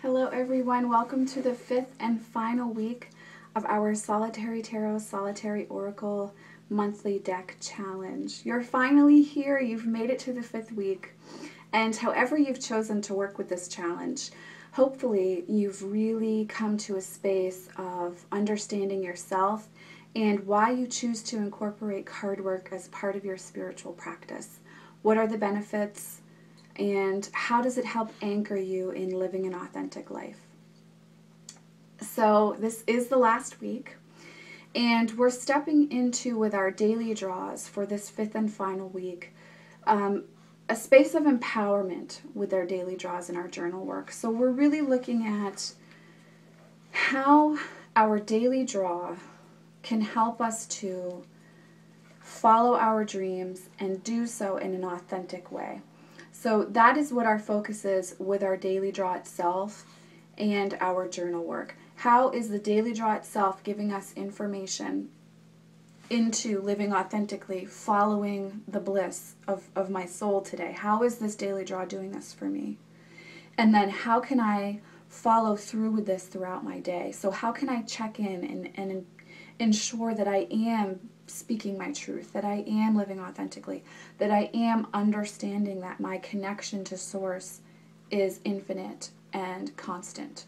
Hello everyone, welcome to the fifth and final week of our Solitary Tarot, Solitary Oracle monthly deck challenge. You're finally here, you've made it to the fifth week, and however you've chosen to work with this challenge, hopefully you've really come to a space of understanding yourself and why you choose to incorporate card work as part of your spiritual practice. What are the benefits? And how does it help anchor you in living an authentic life? So this is the last week, and we're stepping into, with our daily draws for this fifth and final week, a space of empowerment with our daily draws and our journal work. So we're really looking at how our daily draw can help us to follow our dreams and do so in an authentic way. So that is what our focus is with our daily draw itself and our journal work. How is the daily draw itself giving us information into living authentically, following the bliss of my soul today? How is this daily draw doing this for me? And then how can I follow through with this throughout my day? So how can I check in and ensure that I am speaking my truth, that I am living authentically, that I am understanding that my connection to Source is infinite and constant.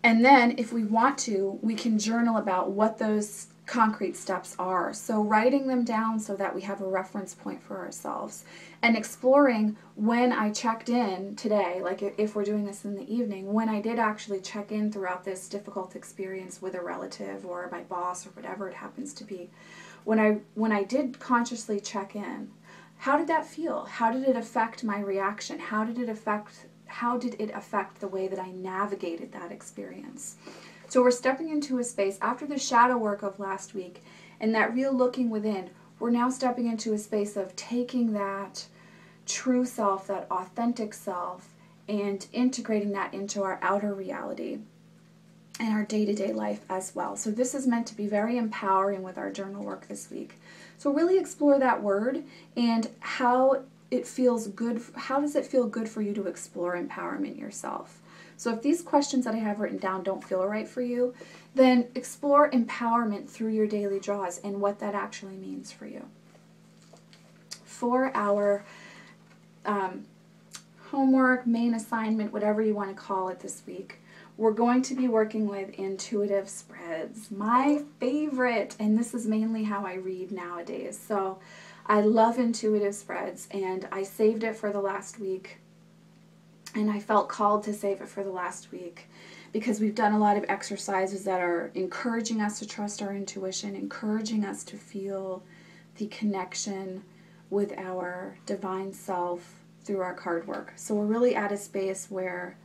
And then if we want to, we can journal about what those concrete steps are. So writing them down so that we have a reference point for ourselves, and exploring when I checked in today, like if we're doing this in the evening, when I did actually check in throughout this difficult experience with a relative or my boss or whatever it happens to be, when I did consciously check in, how did that feel? How did it affect my reaction? How did it affect the way that I navigated that experience? So we're stepping into a space after the shadow work of last week and that real looking within. We're now stepping into a space of taking that true self, that authentic self, and integrating that into our outer reality and our day-to-day life as well. So this is meant to be very empowering with our journal work this week. So really explore that word and how it feels good. How does it feel good for you to explore empowerment yourself? So if these questions that I have written down don't feel right for you, then explore empowerment through your daily draws and what that actually means for you. For our homework, main assignment, whatever you want to call it this week, we're going to be working with intuitive spreads, my favorite, and this is mainly how I read nowadays. So I love intuitive spreads, and I saved it for the last week. And I felt called to save it for the last week because we've done a lot of exercises that are encouraging us to trust our intuition, encouraging us to feel the connection with our divine self through our card work. So we're really at a space where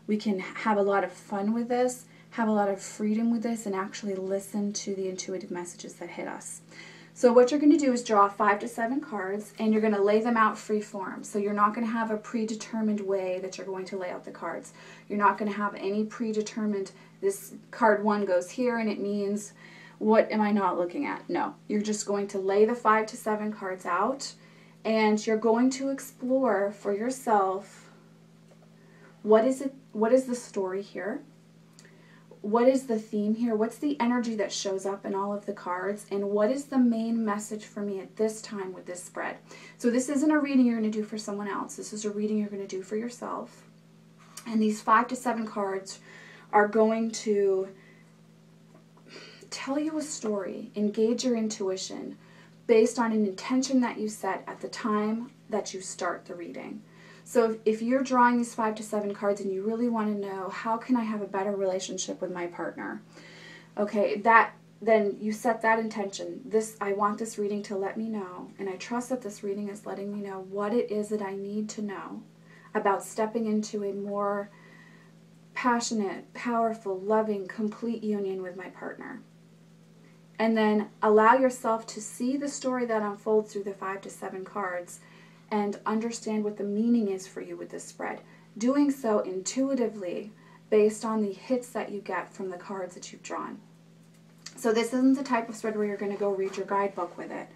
we can have a lot of fun with this, have a lot of freedom with this, and actually listen to the intuitive messages that hit us. So what you're going to do is draw 5 to 7 cards, and you're going to lay them out free form. So you're not going to have a predetermined way that you're going to lay out the cards. You're not going to have any predetermined, this card 1 goes here and it means, what am I not looking at? No, you're just going to lay the 5 to 7 cards out, and you're going to explore for yourself, what is the story here? What is the theme here? What's the energy that shows up in all of the cards? And what is the main message for me at this time with this spread? So this isn't a reading you're going to do for someone else. This is a reading you're going to do for yourself. And these 5 to 7 cards are going to tell you a story, engage your intuition based on an intention that you set at the time that you start the reading. So if you're drawing these 5 to 7 cards and you really want to know, how can I have a better relationship with my partner? Okay, then you set that intention. I want this reading to let me know, and I trust that this reading is letting me know what it is that I need to know about stepping into a more passionate, powerful, loving, complete union with my partner. And then allow yourself to see the story that unfolds through the 5 to 7 cards and understand what the meaning is for you with this spread. Doing so intuitively based on the hits that you get from the cards that you've drawn. So this isn't the type of spread where you're going to go read your guidebook with it.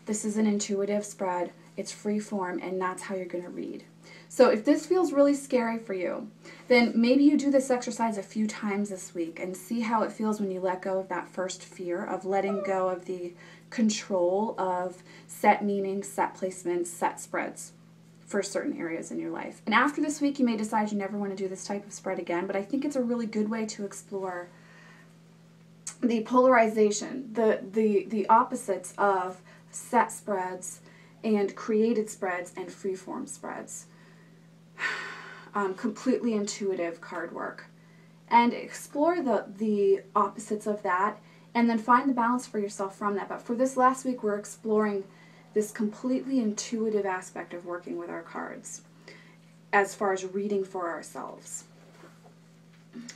This is an intuitive spread. It's free form, and that's how you're going to read. So if this feels really scary for you, then maybe you do this exercise a few times this week and see how it feels when you let go of that first fear of letting go of the control of set meanings, set placements, set spreads for certain areas in your life. And after this week, you may decide you never want to do this type of spread again, but I think it's a really good way to explore the polarization, the opposites of set spreads and created spreads and freeform spreads. Completely intuitive card work. And explore the opposites of that, and then find the balance for yourself from that. But for this last week, we're exploring this completely intuitive aspect of working with our cards as far as reading for ourselves.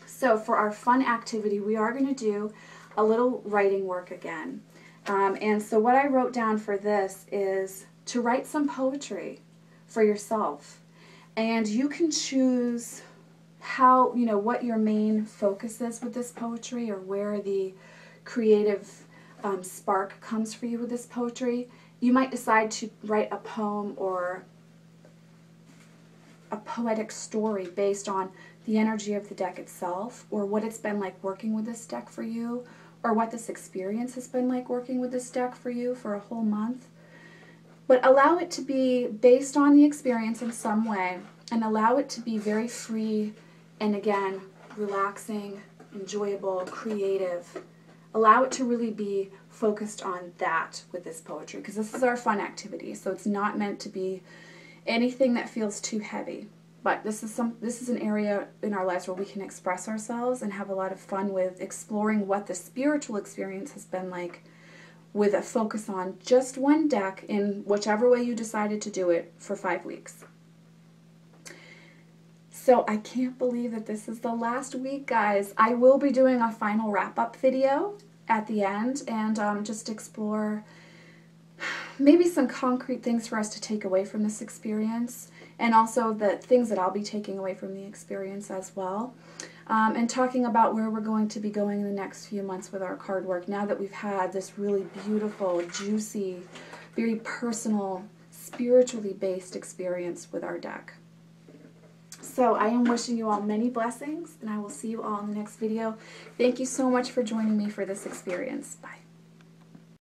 So for our fun activity, we are going to do a little writing work again. And so what I wrote down for this is to write some poetry for yourself. And you can choose how, what your main focus is with this poetry, or where the creative spark comes for you with this poetry. You might decide to write a poem or a poetic story based on the energy of the deck itself, or what it's been like working with this deck for you, or what this experience has been like working with this deck for you for a whole month. But allow it to be based on the experience in some way, and allow it to be very free and, again, relaxing, enjoyable, creative. Allow it to really be focused on that with this poetry, because this is our fun activity, so it's not meant to be anything that feels too heavy. But this is an area in our lives where we can express ourselves and have a lot of fun with exploring what the spiritual experience has been like, with a focus on just one deck in whichever way you decided to do it for 5 weeks. So I can't believe that this is the last week, guys. I will be doing a final wrap-up video at the end, and just explore maybe some concrete things for us to take away from this experience, and also the things that I'll be taking away from the experience as well. And talking about where we're going to be going in the next few months with our card work, now that we've had this really beautiful, juicy, very personal, spiritually based experience with our deck. So I am wishing you all many blessings, and I will see you all in the next video. Thank you so much for joining me for this experience. Bye.